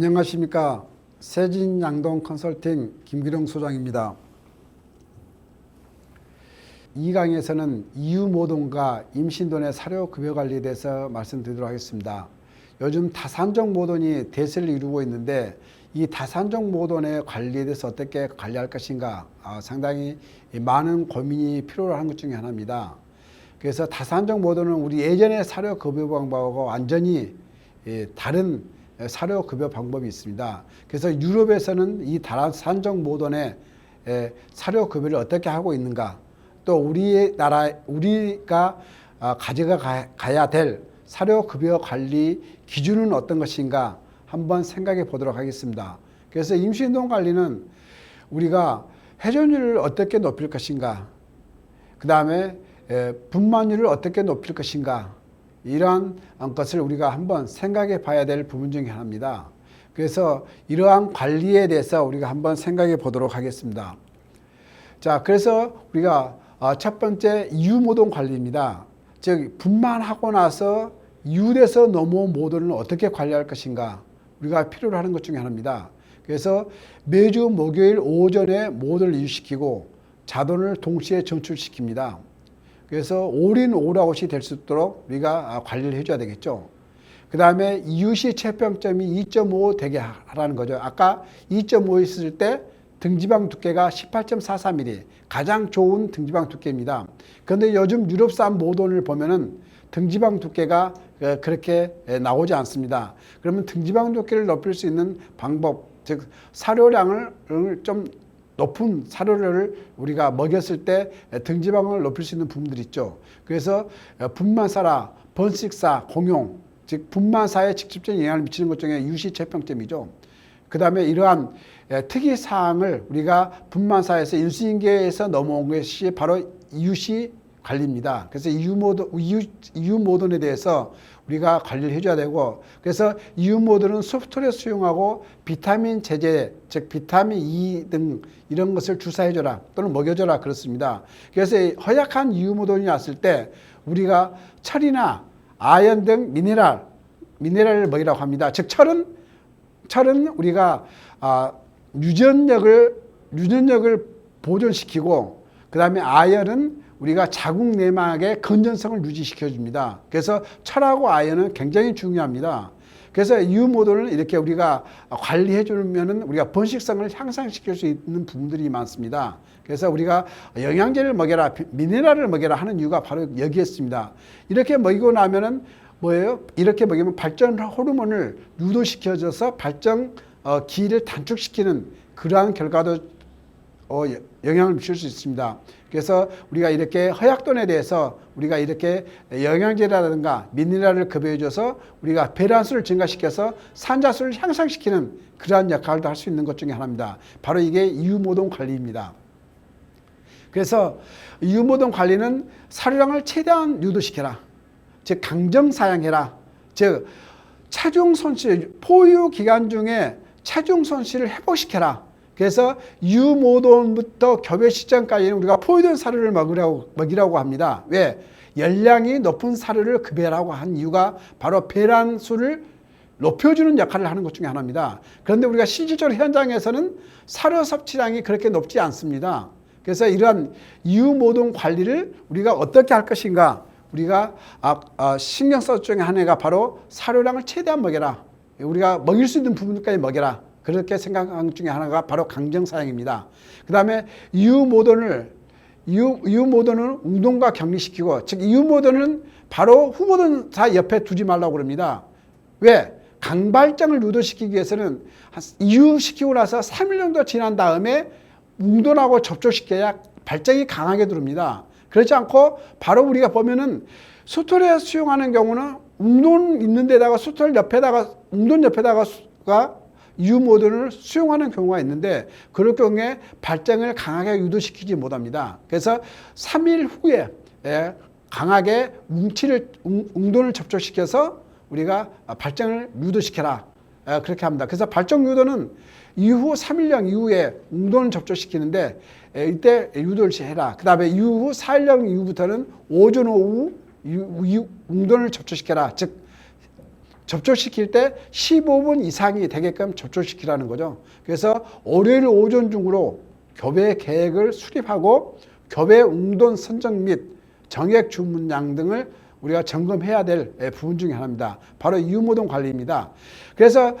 안녕하십니까. 세진양동 컨설팅 김기룡 소장입니다. 이 강의에서는 이유모돈과 임신돈의 사료급여 관리에 대해서 말씀드리도록 하겠습니다. 요즘 다산적 모돈이 대세를 이루고 있는데 이 다산적 모돈의 관리에 대해서 어떻게 관리할 것인가 상당히 많은 고민이 필요한 것 중에 하나입니다. 그래서 다산적 모돈은 우리 예전의 사료급여 방법하고 완전히 다른 사료급여 방법이 있습니다. 그래서 유럽에서는 이 다산적 모돈의 사료급여를 어떻게 하고 있는가, 또 우리가 가져가야 될 사료급여 관리 기준은 어떤 것인가 한번 생각해 보도록 하겠습니다. 그래서 임신돈 관리는 우리가 회전율을 어떻게 높일 것인가, 그 다음에 분만율을 어떻게 높일 것인가, 이러한 것을 우리가 한번 생각해 봐야 될 부분 중에 하나입니다. 그래서 이러한 관리에 대해서 우리가 한번 생각해 보도록 하겠습니다. 자, 그래서 우리가 첫 번째 이유모돈 관리입니다. 즉 분만하고 나서 이웃에서 넘어온 모돈을 어떻게 관리할 것인가 우리가 필요로 하는 것 중에 하나입니다. 그래서 매주 목요일 오전에 모돈을 이웃시키고 자돈을 동시에 전출시킵니다. 그래서 올인 올아웃이 될 수 있도록 우리가 관리를 해줘야 되겠죠. 그 다음에 이웃이 체평점이 2.5 되게 하라는 거죠. 아까 2.5 있을 때 등지방 두께가 18.43mm 가장 좋은 등지방 두께입니다. 그런데 요즘 유럽산 모돈을 보면은 등지방 두께가 그렇게 나오지 않습니다. 그러면 등지방 두께를 높일 수 있는 방법, 즉 사료량을 좀 높은 사료를 우리가 먹였을 때 등지방을 높일 수 있는 부분들이 있죠. 그래서 분만사라, 번식사, 공용, 즉 분만사에 직접적인 영향을 미치는 것 중에 유시 체평점이죠. 그 다음에 이러한 특이사항을 우리가 분만사에서 인수인계에서 넘어온 것이 바로 이유시 관리입니다. 그래서 이유모돈에 대해서 우리가 관리를 해줘야 되고, 그래서 이유모돈은 소프트웨어 수용하고 비타민 제제, 즉 비타민 E 등 이런 것을 주사해줘라 또는 먹여줘라 그렇습니다. 그래서 허약한 이유모돈이 왔을 때 우리가 철이나 아연 등 미네랄을 먹이라고 합니다. 즉 철은 우리가 유전력을 보존시키고, 그 다음에 아연은 우리가 자궁 내막의 건전성을 유지시켜 줍니다. 그래서 철하고 아연은 굉장히 중요합니다. 그래서 이유모돈을 이렇게 우리가 관리해 주면은 우리가 번식성을 향상시킬 수 있는 부분들이 많습니다. 그래서 우리가 영양제를 먹여라, 미네랄을 먹여라 하는 이유가 바로 여기에 있습니다. 이렇게 먹이고 나면은 뭐예요? 이렇게 먹이면 발전 호르몬을 유도시켜줘서 발전 기를 단축시키는 그러한 결과도 영향을 미칠 수 있습니다. 그래서 우리가 이렇게 허약돈에 대해서 우리가 이렇게 영양제라든가 미네랄을 급여해줘서 우리가 배란수를 증가시켜서 산자수를 향상시키는 그러한 역할도 할 수 있는 것 중에 하나입니다. 바로 이게 이유모돈 관리입니다. 그래서 이유모돈 관리는 사료량을 최대한 유도시켜라, 즉 강정사양해라, 즉 체중 손실, 포유 기간 중에 체중 손실을 회복시켜라. 그래서 이유모돈부터 교배 시점까지는 우리가 포유된 사료를 먹이라고 합니다. 왜? 열량이 높은 사료를 급여라고 한 이유가 바로 배란수를 높여주는 역할을 하는 것 중에 하나입니다. 그런데 우리가 실질적으로 현장에서는 사료 섭취량이 그렇게 높지 않습니다. 그래서 이러한 이유모돈 관리를 우리가 어떻게 할 것인가, 우리가 신경 쓸 중에 하나가 바로 사료량을 최대한 먹여라, 우리가 먹일 수 있는 부분까지 먹여라, 그렇게 생각하는 중에 하나가 바로 강정사양입니다. 그 다음에 이유모돈을 운동과 격리시키고, 즉 이유모돈은 바로 후모돈사 옆에 두지 말라고 그럽니다. 왜? 강발정을 유도시키기 위해서는 이유시키고 나서 3일 정도 지난 다음에 웅돈하고 접촉시켜야 발정이 강하게 들어옵니다. 그렇지 않고 바로 우리가 보면은 수톨에 수용하는 경우는 웅돈 있는 데다가 수톨 옆에다가 웅돈 옆에다가 이유모돈을 수용하는 경우가 있는데 그럴 경우에 발정을 강하게 유도시키지 못합니다. 그래서 3일 후에 강하게 웅돈을 접촉시켜서 우리가 발정을 유도시켜라, 그렇게 합니다. 그래서 발정 유도는 이후 3일령 이후에 웅돈을 접촉시키는데 이때 유도를 해라. 그 다음에 이후 4일령 이후부터는 오전 오후 웅돈을 접촉시켜라. 즉 접촉시킬 때 15분 이상이 되게끔 접촉시키라는 거죠. 그래서 월요일 오전 중으로 교배 계획을 수립하고 교배 웅돈 선정 및 정액 주문량 등을 우리가 점검해야 될 부분 중에 하나입니다. 바로 이유모동 관리입니다. 그래서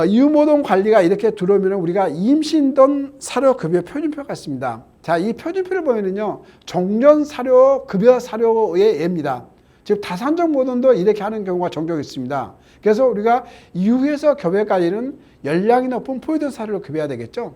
이유모동 관리가 이렇게 들어오면 우리가 임신돈 사료급여 표준표가 있습니다. 자, 이 표준표를 보면은요, 종전 사료, 급여 사료의 예입니다. 즉 다산적 모돈도 이렇게 하는 경우가 종종 있습니다. 그래서 우리가 이후에서 교배까지는 열량이 높은 포유든 사료를 급여해야 되겠죠.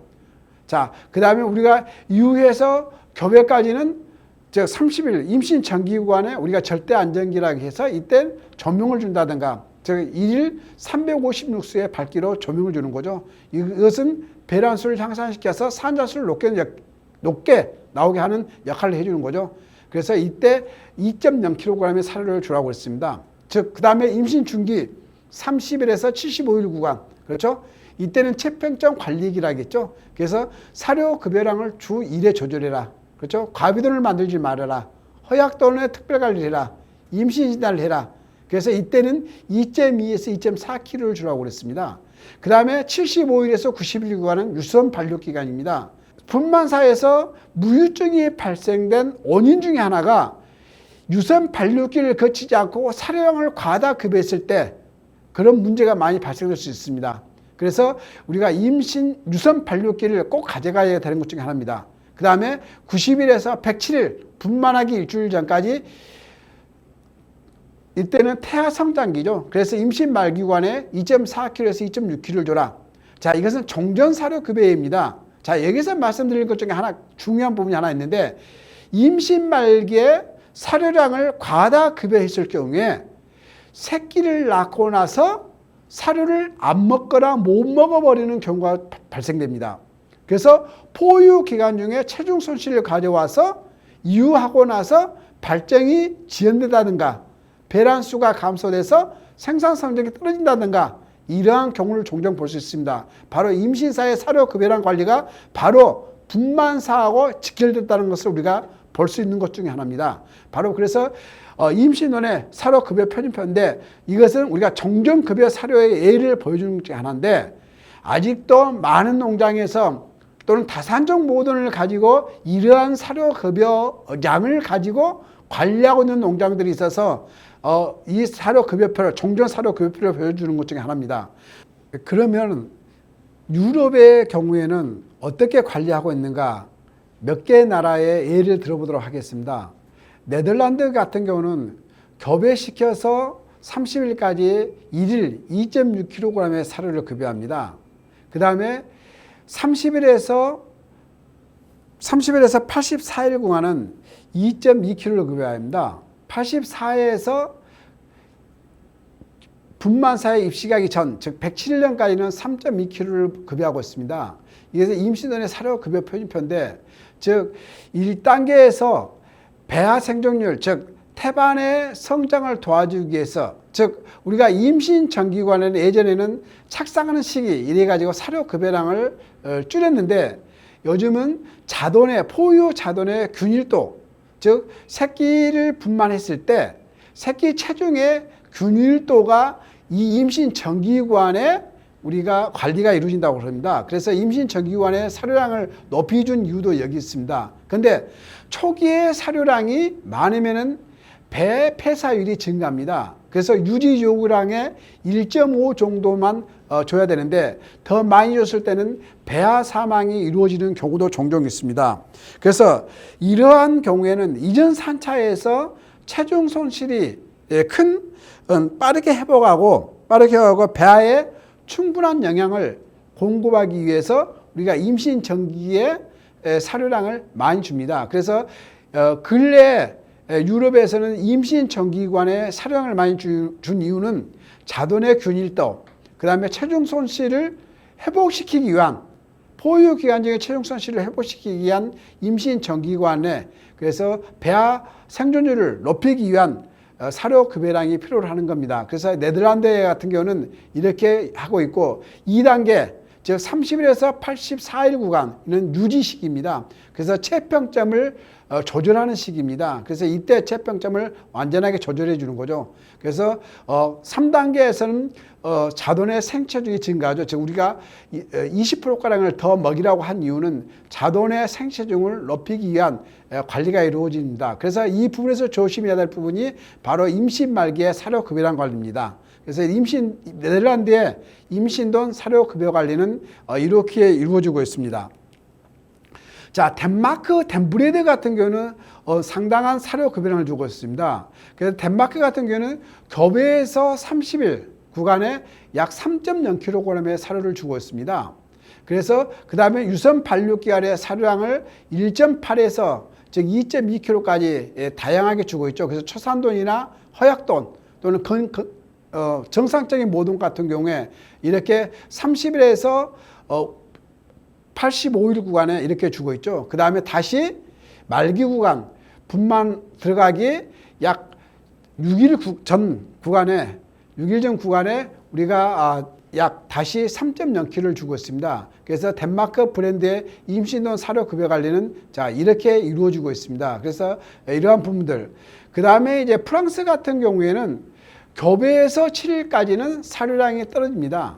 자, 그 다음에 우리가 이후에서 교배까지는 즉 30일 임신 정기구간에 우리가 절대 안정기라고 해서 이때 조명을 준다든가, 즉 1일 356수의 밝기로 조명을 주는 거죠. 이것은 배란수를 향상시켜서 산자수를 높게 나오게 하는 역할을 해주는 거죠. 그래서 이때 2.0kg의 사료를 주라고 했습니다. 즉 그 다음에 임신 중기 30일에서 75일 구간, 그렇죠? 이때는 체평점 관리기라겠죠. 그래서 사료 급여량을 주 1회 조절해라. 그렇죠? 과비돈을 만들지 말아라. 허약돈에 특별관리를 해라. 임신진단을 해라. 그래서 이때는 2.2에서 2.4kg를 주라고 그랬습니다. 그 다음에 75일에서 90일 구간은 유선 반려기간입니다. 분만사에서 무유증이 발생된 원인 중에 하나가 유선 반려기를 거치지 않고 사료량을 과다 급여했을 때 그런 문제가 많이 발생될 수 있습니다. 그래서 우리가 임신 유선 반려기를 꼭 가져가야 되는 것 중에 하나입니다. 그 다음에 90일에서 107일 분만하기 일주일 전까지 이때는 태아 성장기죠. 그래서 임신 말기관에 2.4kg에서 2.6kg를 줘라. 자, 이것은 종전 사료 급여입니다. 자, 여기서 말씀드릴 것 중에 하나 중요한 부분이 하나 있는데, 임신 말기에 사료량을 과다 급여했을 경우에 새끼를 낳고 나서 사료를 안 먹거나 못 먹어버리는 경우가 발생됩니다. 그래서 포유 기간 중에 체중 손실을 가져와서 이유하고 나서 발정이 지연되다든가 배란수가 감소돼서 생산 성적이 떨어진다든가 이러한 경우를 종종 볼 수 있습니다. 바로 임신사의 사료 급여량 관리가 바로 분만사하고 직결됐다는 것을 우리가 볼 수 있는 것 중에 하나입니다. 바로 그래서 임신원의 사료 급여 표준표인데, 이것은 우리가 종전 급여 사료의 예를 보여주는 것 중에 하나인데, 아직도 많은 농장에서 또는 다산적 모돈을 가지고 이러한 사료 급여량을 가지고 관리하고 있는 농장들이 있어서 이 사료 급여표를, 종전 사료 급여표를 보여주는 것 중에 하나입니다. 그러면 유럽의 경우에는 어떻게 관리하고 있는가, 몇 개의 나라의 예를 들어보도록 하겠습니다. 네덜란드 같은 경우는 교배시켜서 30일까지 1일 2.6kg의 사료를 급여합니다. 그 다음에 30일에서 84일 구간은 2.2kg를 급여합니다. 84에서 분만사에 입시가기 전, 즉 107년까지는 3.2kg를 급여하고 있습니다. 이것은 임신원의 사료 급여 표준표인데, 즉 1단계에서 배아 생존율, 즉 태반의 성장을 도와주기 위해서, 즉 우리가 임신 전기관에는 예전에는 착상하는 시기 이래 가지고 사료 급여량을 줄였는데, 요즘은 자돈의 포유 자돈의 균일도, 즉 새끼를 분만했을 때 새끼 체중의 균일도가 이 임신 전기관에 우리가 관리가 이루어진다고 합니다. 그래서 임신 전기관의 사료량을 높이 준 이유도 여기 있습니다. 그런데 초기에 사료량이 많으면은 배 폐사율이 증가합니다. 그래서 유지 요구량의 1.5 정도만 줘야 되는데, 더 많이 줬을 때는 배아 사망이 이루어지는 경우도 종종 있습니다. 그래서 이러한 경우에는 이전 산차에서 체중 손실이 빠르게 회복하고 배아에 충분한 영양을 공급하기 위해서 우리가 임신 전기에 사료량을 많이 줍니다. 그래서 근래 유럽에서는 임신 전기관에 사료량을 많이 준 이유는 자돈의 균일도, 그 다음에 체중 손실을 회복시키기 위한, 포유 기간 중에 체중 손실을 회복시키기 위한 임신 전기관에, 그래서 배아 생존율을 높이기 위한 사료 급여량이 필요로 하는 겁니다. 그래서 네덜란드 같은 경우는 이렇게 하고 있고, 2단계 즉 30일에서 84일 구간은 유지 시기입니다. 그래서 체평점을 조절하는 시기입니다. 그래서 이때 체평점을 완전하게 조절해 주는 거죠. 그래서 3단계에서는 자돈의 생체중이 증가하죠. 즉 우리가 20%가량을 더 먹이라고 한 이유는 자돈의 생체중을 높이기 위한 관리가 이루어집니다. 그래서 이 부분에서 조심해야 될 부분이 바로 임신 말기의 사료급여량 관리입니다. 그래서 네덜란드의 임신돈 사료급여 관리는 이렇게 이루어지고 있습니다. 자, 덴마크 덴브레드 같은 경우는 상당한 사료급여량을 주고 있습니다. 그래서 덴마크 같은 경우는 교배에서 30일 구간에 약 3.0kg의 사료를 주고 있습니다. 그래서 그 다음에 유선 반육기간의 사료량을 1.8에서 즉 2.2kg까지 다양하게 주고 있죠. 그래서 초산돈이나 허약돈 또는 정상적인 모돈 같은 경우에 이렇게 30일에서 85일 구간에 이렇게 주고 있죠. 그 다음에 다시 말기 구간 분만 들어가기 약 6일 전 구간에 우리가 약 다시 3.0kg를 주고 있습니다. 그래서 덴마크 브랜드의 임신돈 사료 급여 관리는 자 이렇게 이루어지고 있습니다. 그래서 이러한 부분들. 그 다음에 이제 프랑스 같은 경우에는 교배에서 7일까지는 사료량이 떨어집니다.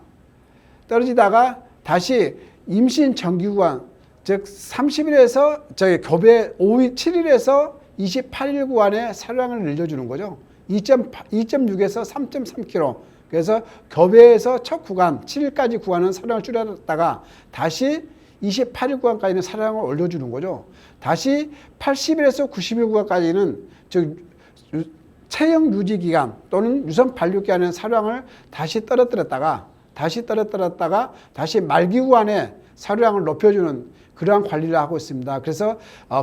떨어지다가 다시 임신 정기구간 즉 30일에서 교배 5일 7일에서 28일 구간에 사료량을 늘려주는 거죠. 2.6에서 3.3kg. 그래서 교배에서 첫 구간 7일까지 구간은 사료량을 줄였다가 다시 28일 구간까지는 사료량을 올려주는 거죠. 다시 80일에서 90일 구간까지는 즉 체형 유지 기간 또는 유선 반육 기간의 사료량을 다시 떨어뜨렸다가 다시 말기 구간에 사료량을 높여주는 그러한 관리를 하고 있습니다. 그래서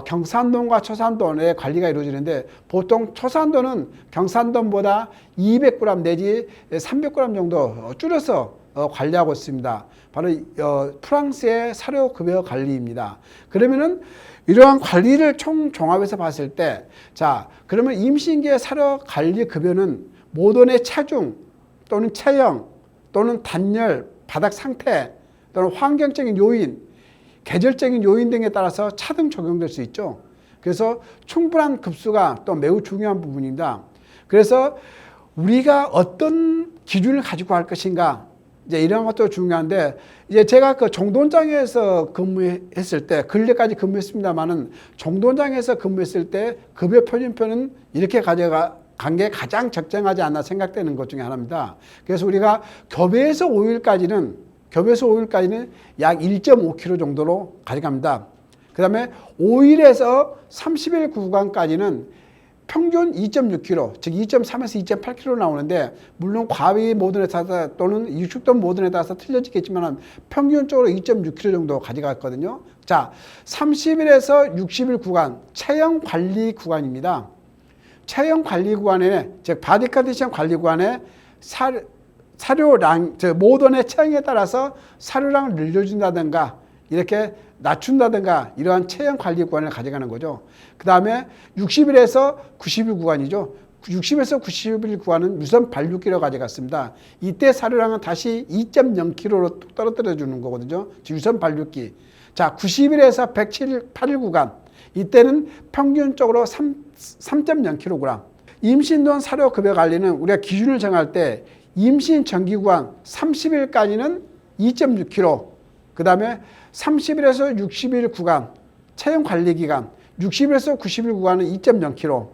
경산돈과 초산돈의 관리가 이루어지는데 보통 초산돈은 경산돈보다 200g 내지 300g 정도 줄여서 관리하고 있습니다. 바로 프랑스의 사료급여 관리입니다. 그러면은 이러한 관리를 총 종합해서 봤을 때, 자, 그러면 임신기의 사료 관리 급여는 모돈의 체중 또는 체형 또는 단열, 바닥 상태 또는 환경적인 요인, 계절적인 요인 등에 따라서 차등 적용될 수 있죠. 그래서 충분한 급수가 또 매우 중요한 부분입니다. 그래서 우리가 어떤 기준을 가지고 할 것인가, 이제 이런 것도 중요한데, 이제 제가 그 종돈장에서 근무했을 때, 근래까지 근무했습니다만은, 종돈장에서 근무했을 때 급여 표준표는 이렇게 간 게 가장 적정하지 않나 생각되는 것 중에 하나입니다. 그래서 우리가 교배에서 5일까지는 약 1.5kg 정도로 가져갑니다. 그 다음에 5일에서 30일 구간까지는 평균 2.6kg, 즉 2.3에서 2.8kg 나오는데, 물론 과위 모든에 따라서 또는 유축돈 모든에 따라서 틀려지겠지만 평균적으로 2.6kg 정도 가져갔거든요. 자, 30일에서 60일 구간, 체형 관리 구간입니다. 체형 관리 구간에, 즉 바디 컨디션 관리 구간에 사료량, 즉 모돈의 체형에 따라서 사료량을 늘려준다든가 이렇게 낮춘다든가 이러한 체형 관리 구간을 가져가는 거죠. 그 다음에 60일에서 90일 구간이죠. 60에서 90일 구간은 유선 반육기로 가져갔습니다. 이때 사료량은 다시 2.0kg로 떨어뜨려 주는 거거든요. 즉 유선 반육기. 자, 90일에서 108일 구간. 이때는 평균적으로 3.0kg. 임신돈 사료 급여 관리는 우리가 기준을 정할 때 임신 정기 구간 30일까지는 2.6kg. 그 다음에 30일에서 60일 구간, 체형 관리 기간, 60일에서 90일 구간은 2.0kg.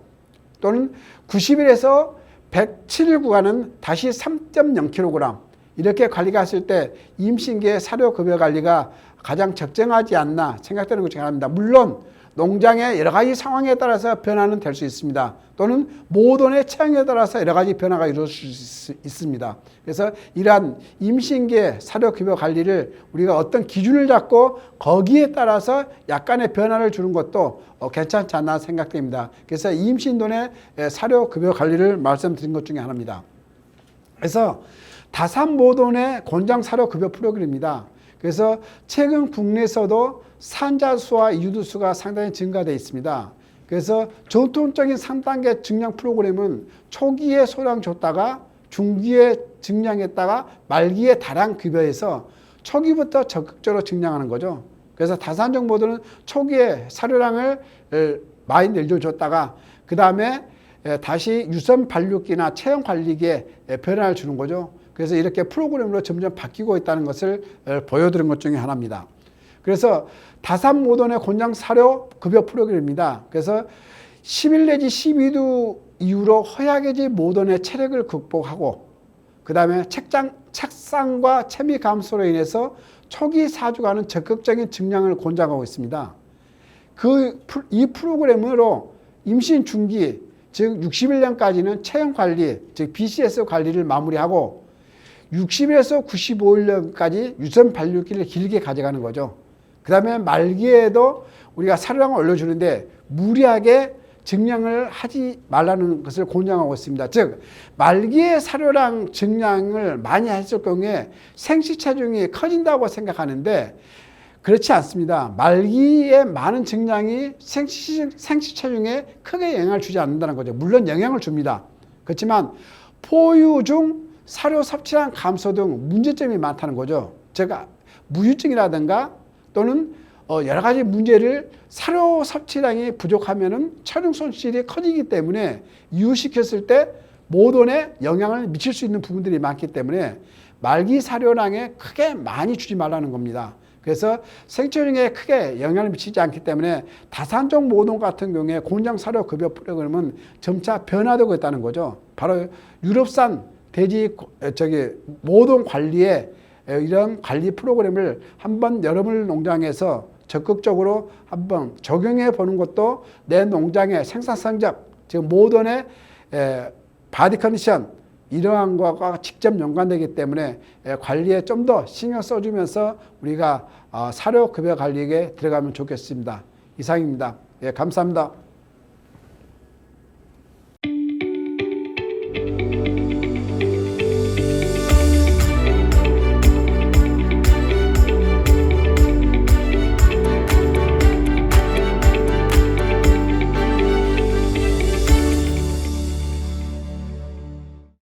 또는 90일에서 107일 구간은 다시 3.0kg. 이렇게 관리가 했을 때 임신기의 사료 급여 관리가 가장 적정하지 않나 생각되는 것 중에 하나입니다. 물론 농장의 여러 가지 상황에 따라서 변화는 될 수 있습니다. 또는 모돈의 체형에 따라서 여러 가지 변화가 이루어질 수 있습니다. 그래서 이러한 임신기의 사료급여 관리를 우리가 어떤 기준을 잡고 거기에 따라서 약간의 변화를 주는 것도 괜찮지 않나 생각됩니다. 그래서 임신돈의 사료급여 관리를 말씀드린 것 중에 하나입니다. 그래서 다산모돈의 권장 사료급여 프로그램입니다. 그래서 최근 국내에서도 산자 수와 이주두 수가 상당히 증가되어 있습니다. 그래서 전통적인 3단계 증량 프로그램은 초기에 소량 줬다가 중기에 증량했다가 말기에 다량 급여해서 초기부터 적극적으로 증량하는 거죠. 그래서 다산적 모드는 초기에 사료량을 많이 늘려줬다가 그 다음에 다시 유선 발육기나 체형 관리기에 변화를 주는 거죠. 그래서 이렇게 프로그램으로 점점 바뀌고 있다는 것을 보여드린 것 중에 하나입니다. 그래서 다산 모던의 곤장 사료 급여 프로그램입니다. 그래서 11 내지 12도 이후로 허약해진 모던의 체력을 극복하고 그 다음에 책상과 채미 감소로 인해서 초기 사주가는 적극적인 증량을 권장하고 있습니다. 이 프로그램으로 임신 중기 즉 60일년까지는 체형 관리 즉 BCS 관리를 마무리하고 60일에서 95일년까지 유선 발육기를 길게 가져가는 거죠. 그 다음에 말기에도 우리가 사료량을 올려주는데 무리하게 증량을 하지 말라는 것을 권장하고 있습니다. 즉 말기에 사료량 증량을 많이 했을 경우에 생시체중이 커진다고 생각하는데 그렇지 않습니다. 말기에 많은 증량이 생시체중에 크게 영향을 주지 않는다는 거죠. 물론 영향을 줍니다. 그렇지만 포유 중 사료 섭취량 감소 등 문제점이 많다는 거죠. 제가 무유증이라든가 또는 여러 가지 문제를 사료 섭취량이 부족하면은 체중 손실이 커지기 때문에 이유시켰을 때 모던에 영향을 미칠 수 있는 부분들이 많기 때문에 말기 사료량에 크게 많이 주지 말라는 겁니다. 그래서 생체중에 크게 영향을 미치지 않기 때문에 다산적 모던 같은 경우에 곤장 사료 급여 프로그램은 점차 변화되고 있다는 거죠. 바로 유럽산 돼지 모던 관리에 이런 관리 프로그램을 한번 여러분 농장에서 적극적으로 한번 적용해 보는 것도 내 농장의 생산 성적, 즉 모던의 바디 컨디션 이러한 것과 직접 연관되기 때문에 관리에 좀 더 신경 써주면서 우리가 사료 급여 관리에 들어가면 좋겠습니다. 이상입니다. 감사합니다.